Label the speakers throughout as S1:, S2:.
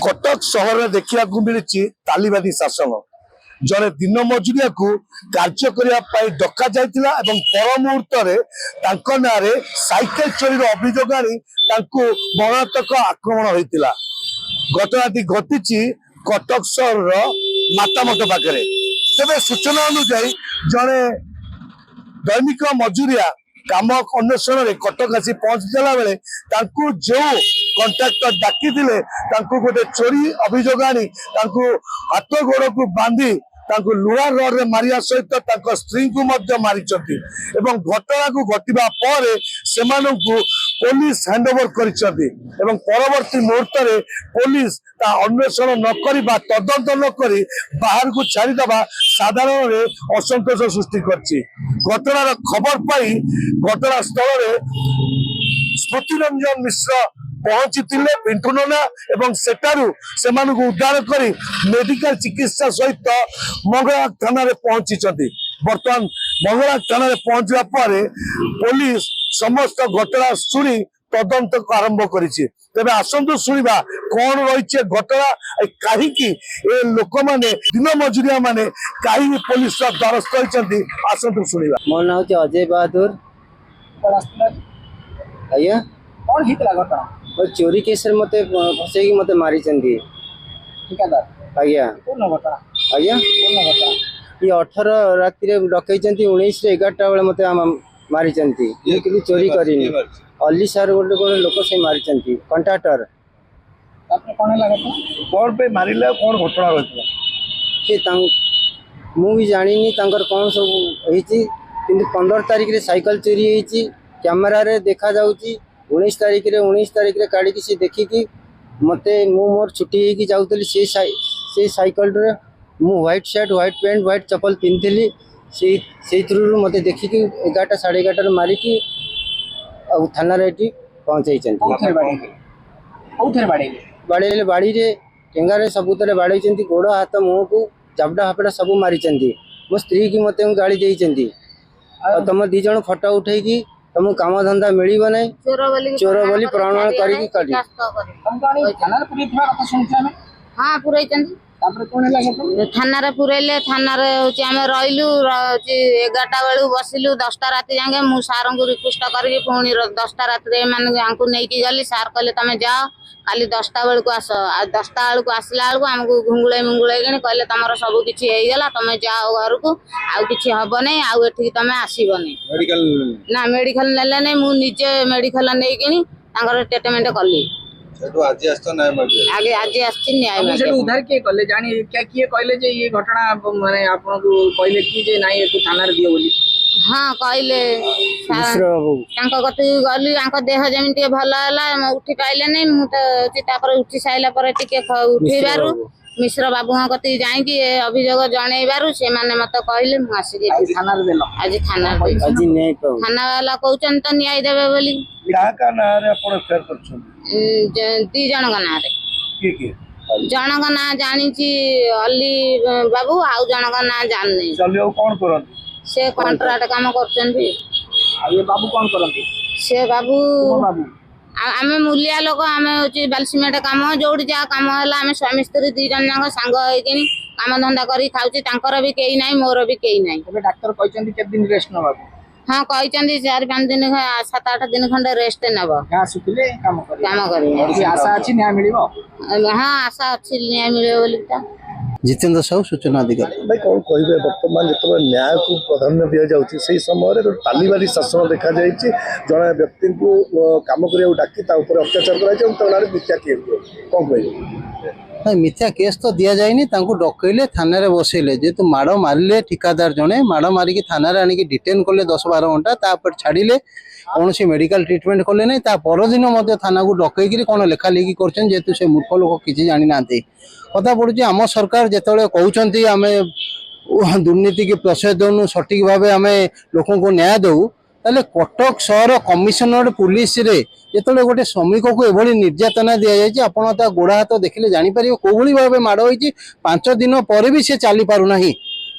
S1: कटक सहर देखा मिली तालिबानी शासन जड़े दिन मजुरिया को कार्य करने डका जाइतिला एवं पर मुहूर्त ना साइकेल चोरी अभियोग आनी मरणात्मक आक्रमण होता। घटनाटी घटी कटक सहर मातामठ पाखे। तेज सूचना अनुसार जड़े दैनिक मजुरिया काम अन्वेषण में कटक आसी पहुंचला बेले जो कंट्राक्टर डाकी गोटे चोरी अभियोग आनी हाथ गोड़ को बांधी लुहा रड रे मारिया सहित स्त्री को मारी घटना को घटवा पर पुलिस हैंडओवर कर परवर्ती मुहूर्त में पुलिस अन्वेषण नक तदंत नक बाहर को छाड़ीदवा साधारण असंतोष सृष्टि कर घटनार खबर पाई घटनास्थल स्मृतिरंजन मिश्र पहुंची पिंटू नना एवं सेठारू सेमानकु उद्धार कर मेडिकल चिकित्सा सहित मंगलबाग थाना पहुंची। बर्तमान मंगलबाग थाना पहुंचवा पर पुलिस समस्त घटना शुणी तदंत आरंभ करिछि। तेबे आसंतु शुणिबा कौन रही घटना कहीं लोक मैंने दिन मजुरिया माने कहीं पुलिस द्वारस्थ होती आसंतु शुणिबा।
S2: मो ना हूँ अजय बहादुर। आज्ञा
S3: कौन हितला घटना
S2: और चोरी केस मत फसैक मत मारी आज्ञा आज्ञा ये 18 राति डकई 19 11टा बेले मत मारी चोरी करनी अली सार गोटे गोटे लोक से मारी कंट्राक्टर
S1: कौन पे मारिले कौन घटना रही
S2: मु भी जानी कौन सब होती 15 तारिख रे साइकिल चोरी होती कैमेरा रे देखा जाउची 19 तारिख रे काढ़ी सी देखिकी मते मु मोर छुट्टी होगी जाऊली से साइकिल रे मु white shirt white pant white चप्पल पिंधली से थ्रू मते देखिकी 11टा 11:30 मारिकी थाना रे पहुंचाई बाड़े बाड़ी रे टेंगा रे सबुतरे बाड़े गोड़ हाथ मुह को जाबड़ा हापड़ा सब मारी मो स्त्री की मत गाड़ी देती तुम 2 जन फटो उठेगी तुमको काम धंदा मिल ना चोर बोली प्रमाण कर
S4: हाँ पुरई थाना पुरैले थाना रहीलु 11टा बेलू बसिलु 10टा राति जाए मु सार को रिक्वेस्ट करके पुणी 10टा राति नहीं गली सार कहले तुम जाओ काली 10टा बेलू आस 10टा बेलू आसला बेलू आमको घुंगुड़े मुंगुड़े कहे तुम सब किसी होगा तुम जाओ घर को आउ कि हम नहीं आउ एठिकी तुम आसबनी ना मेडिकल नेले नहीं मुझे मेडिकल नहीं ट्रीटमेंट कली
S3: आज
S4: आगे आज न्याय
S3: उद्धार किए कले जानी क्या किए कहले जे ये घटना माने आपन को कहले कि जे नाही एको थाना रे दियो बोली।
S4: हाँ कहले गति गली देह जमी भल है उठी पाइले नहीं मुझे उठी सारा पर उठेबार मिश्र बाबू कति जाकि अभियोग जनइबार से मत कहले मुझे आज थाना थाना वाला कहते तो न्याय देवे बोली 2 जन ना जनक ना जानी अली बाबू आउ जनक ना जान से कंट्राक्ट काम कर
S3: बाबू कौन करती
S4: से बाबू आम मूलिया लोक आम हूँ बालसीमेट कम जो जहाँ कम है आम स्वामी स्त्री 2 जन जाक सांग काम धंदा कर खाऊँ भी कई ना मोर भी कई ना।
S3: डाक्टर कहते दिन रेस्ट ना
S4: हाँ कहते 4-5 दिन 7-8 दिन खंडे रेस्ट नब
S3: काम कर आशा अच्छी न्याय मिल
S4: हाँ आशा अच्छी न्याय मिले।
S2: जितेंद्र साहू सूचना अधिकारी
S1: भाई कौन कहे बर्तमान जो न्याय को प्राधान्य दि जाऊँगी से समय तालिबानी शासन देखा जड़े व्यक्ति को कम कर डाकी अत्याचार कर मिथ्या किए कौन कह
S2: मिथ्या केस तो दि जाए डकैले थाना रे बसैले जेहेतु माड़ मारे ठिकादार जड़े माड़ मारिकी थाना आनिकी डिटेन कले 10-12 घंटा तापर छाड़िले कौन सी मेडिकल ट्रिटमेंट कले नहीं परदिन थाना को डकईकि कौन लेखा लेखी कर जेहेतु से मूर्ख लोक किसी जानी ना कथा पड़ुची आम सरकार जिते कहते आम दुर्नीति की प्रश्रय दौनु सठिक भाव आम लोक को न्याय दऊ ताले कटक सहर कमिशनर पुलिस रे जिते गोटे श्रमिक को एभली निर्यातना दि जाए आप गोड़ हाथ देखिले जापर कौली भाव माड़ हो 5 दिन पर भी से चली पारना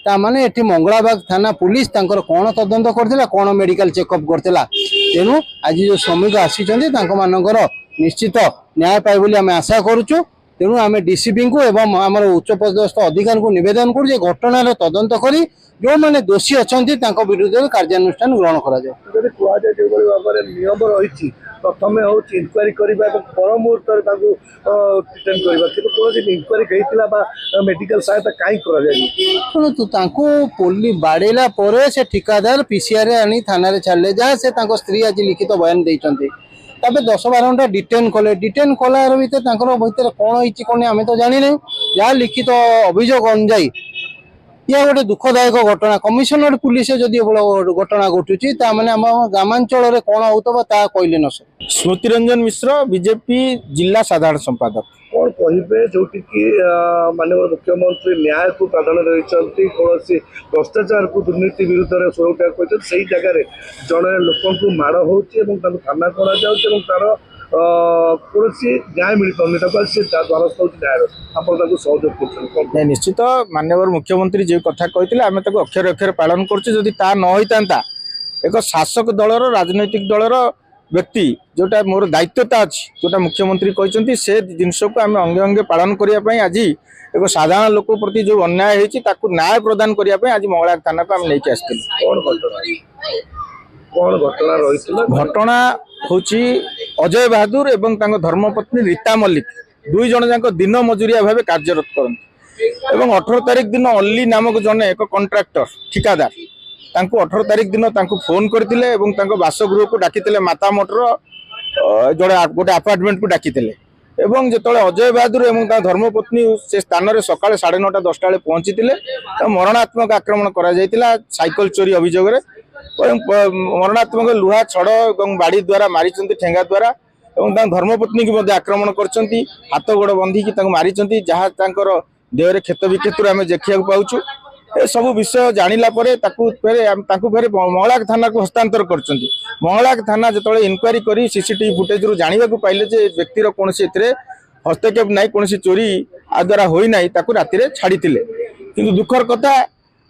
S2: ताने एटी मंगलाबाग थाना पुलिस कौन तदंत करथिला कौन मेडिकल चेकअप करथिला तेणु आज जो श्रमिक आसी निश्चित न्याय पाए बोली आम आशा करुचु तेणु आम डीसीपी को एवं आम उच्चपदस्थ अधिकारी को नवेदन करूँ घटनार तदंत कर जो मैंने दोषी अच्छा विरुद्ध कार्यानुष्ठान ग्रहण करा जाए।
S1: ଯଦି କୁହାଯାଏ ଯେଉଁଭଳି ଭାବରେ ନିୟମ ରହିଛି ପ୍ରଥମେ ହେଉଛି ଇନକ୍ୱାରି କରିବା ଏବଂ ପର ମୁହୂର୍ତ୍ତରେ ତାଙ୍କୁ ଡିଟେନ୍ କରିବା, କିନ୍ତୁ କୌଣସି ଇନକ୍ୱାରି ହେଇଥିଲା ବା ମେଡିକାଲ ସହାୟତା କାହିଁ କରାଯାଇନି?
S2: शुणु पुलिस बाड़ेला से ठिकादार पीसीआर आनी थाना छाड़े जहाँ से स्त्री आज लिखित बयान देते 10-12 घंटा डिटेन कलार भितर भितर कौन होती कौन आम तो जानी ना जहाँ लिखित अभियोग अनुजाई यह गोटे दुखदायक घटना कमिशनरेट पुलिस जदि घटना घटुची मैंने आम ग्रामांचल कौन होता कहले न सर।
S5: स्मृति रंजन मिश्र बीजेपी जिला साधारण संपादक।
S1: कौन कहे जो माननीय मुख्यमंत्री न्याय को प्राधान्य रही कौन भ्रष्टाचार को दुर्नीति विरुद्ध में स्वर उठा से जगह जड़े लोक माड़ हो थाना कर तार कौन न्याय मिल पाने द्वारस्थ हो न्याय आप सहयोग कर
S5: निश्चित माननीय मुख्यमंत्री जो कथा कहते आम अक्षर अक्षर पालन करा न होता एक शासक दलर राजनैतिक दलर व्यक्ति जोटा मोर दायित्वता अच्छी जोटा मुख्यमंत्री कहते से जिनस को आम अंगे अंगे पालन करने आज एक साधारण लोक प्रति जो अन्याय होती न्याय प्रदान करने आज मंगला थाना को आम लेके आसती।
S1: कौन घटना रही?
S5: घटना हूँ अजय बहादुर एवं धर्मपत्नी रीता मल्लिक दुई जन जाक दिन मजुरिया भाव कार्यरत करते 18 तारिख दिन अल्ली नामक जने एक कंट्राक्टर ठिकादार 18 तारिख दिन फोन करते बासगृह को डाकी माता मठर जड़े गोटे आपार्टमेंट को डाकी जो अजय बहादुर एवं धर्मपत्नी से स्थान में सका 9:30-10 बेले पहुंची मरणात्मक आक्रमण करा साइकल चोरी अभियोग मरणात्मक लुहा छड़ और बाड़ी द्वारा मारी ठेंगा द्वारा धर्मपत्नी की आक्रमण कर हाथ गोड़ बंधिकी मारी जहाँ देहरे क्षत विक्षेत्र आम देखा पाचु ए सब विषय जानिला परे फेर मंगला थाना को हस्तांतर कर मंगला थाना जो इनक्वारी कर सीसीटीवी फुटेज रू जाना पाइले जे व्यक्तिर कौन हस्तक्षेप ना कौन चोरी आ द्वारा होना राति छाड़ी कि दुखर कथा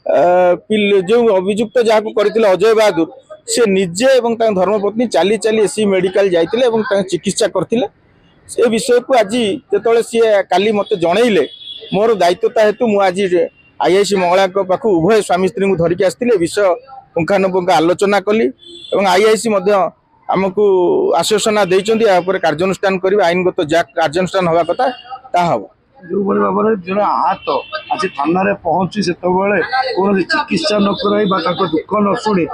S5: जो अभियुक्त जहाँ करते अजय बहादुर से निजे एवं धर्मपत्नी चली चली एसी मेडिकल जाते चिकित्सा करते विषय को आज जो सी काली मत जनइले मोर दायित्वता हेतु मुझे आईआईसी मंगला पाख उभय स्वामी स्त्री को धरिकी आसते विषय पुंखानुपुंख आलोचना कली और आईआईसी आमको आश्वासना देते कार्यानुष्ठान कर आईनगत जहाँ कार्यानुष्ठान हवा कथा ता हम
S1: जो भाव में जो आहत आज थाना पहुंची से कौन चिकित्सा न कराई दुख न शुणी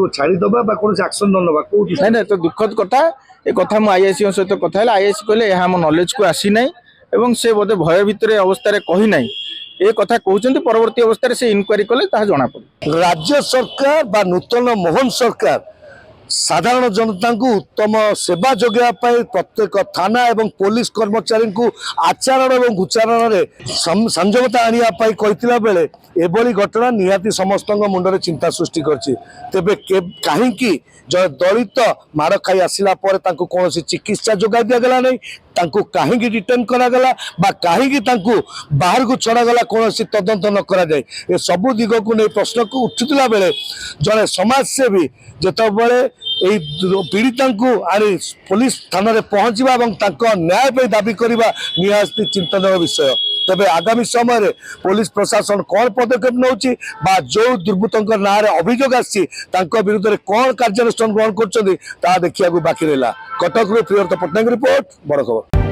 S1: छाड़ीदबा कौन एक्शन न ना कौन
S5: ना तो दुखद कथा ए कथा मुझे आईआईसी सहित कथा आईआईसी कहले यह आम नॉलेज को आसी ना और से बोधे भय भितर अवस्था कही ना ये कथा कहते परवर्ती अवस्था से इनक्वारी कले जना पड़े।
S1: राज्य सरकार बा नूतन मोहन सरकार साधारण जनता को उत्तम सेवा जोगाई प्रत्येक थाना एवं पुलिस कर्मचारी को आचरण और उच्चारण में संयमता आने कहता बेले एभली घटना निहाती समस्त मुंडे चिंता सृष्टि करे कहीं जो दलित माड़ खाई आसला कौन चिकित्सा जोगाई दिगला नहीं कहीं डिटेन करागला कहीं बाहर को छड़ागला कौन तदंत न करा जाए ए सबू दिग को नहीं प्रश्न को उठुला बेले जड़े समाजसेवी जितेबाला पीड़िता को आनी पुलिस थाना रे पहुंचवा और न्याय पे दाबी करने निहाती चिंतन विषय तेज आगामी समय रे पुलिस प्रशासन कौन पदक्षेप नौची जो दुर्बृत्तों ना अभियोग आसी विरुद्ध कौन कार्यानुष्ठान ग्रहण कर देखा बाकी रहा। कटक प्रियव्रत पट्टनायक रिपोर्ट बड़ खबर।